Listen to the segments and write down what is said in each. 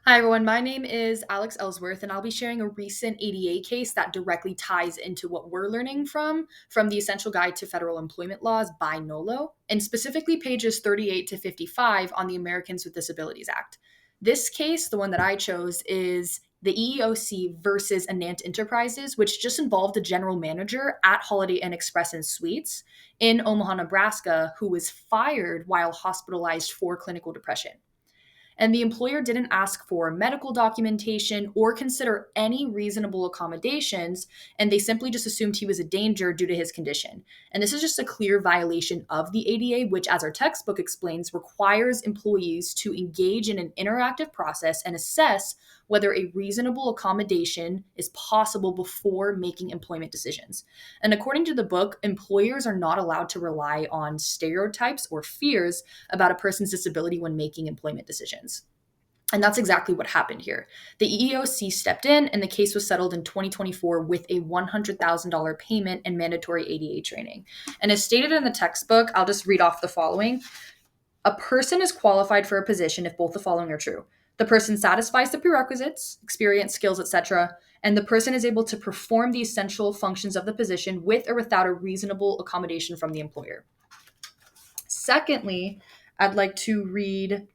Hi, everyone. My name is Alex Ellsworth, and I'll be sharing a recent ADA case that directly ties into what we're learning from the Essential Guide to Federal Employment Laws by NOLO, and specifically pages 38 to 55 on the Americans with Disabilities Act. This case, the one that I chose, is the EEOC versus Anant Enterprises, which just involved a general manager at Holiday Inn Express and Suites in Omaha, Nebraska, who was fired while hospitalized for clinical depression. And the employer didn't ask for medical documentation or consider any reasonable accommodations, and they simply just assumed he was a danger due to his condition. And this is just a clear violation of the ADA, which, as our textbook explains, requires employees to engage in an interactive process and assess whether a reasonable accommodation is possible before making employment decisions. And according to the book, employers are not allowed to rely on stereotypes or fears about a person's disability when making employment decisions. And that's exactly what happened here. The EEOC stepped in and the case was settled in 2024 with a $100,000 payment and mandatory ADA training. And as stated in the textbook, I'll just read off the following. A person is qualified for a position if both the following are true. The person satisfies the prerequisites, experience, skills, etc., and the person is able to perform the essential functions of the position with or without a reasonable accommodation from the employer. Secondly, I'd like to read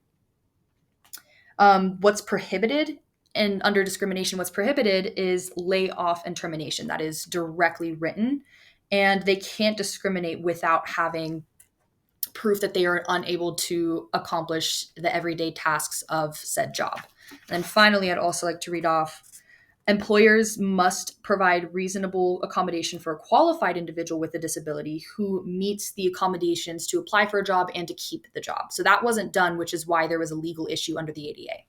what's prohibited. And under discrimination, what's prohibited is layoff and termination. That is directly written. And they can't discriminate without having proof that they are unable to accomplish the everyday tasks of said job. And finally, I'd also like to read off employers must provide reasonable accommodation for a qualified individual with a disability who meets the accommodations to apply for a job and to keep the job. So that wasn't done, which is why there was a legal issue under the ADA.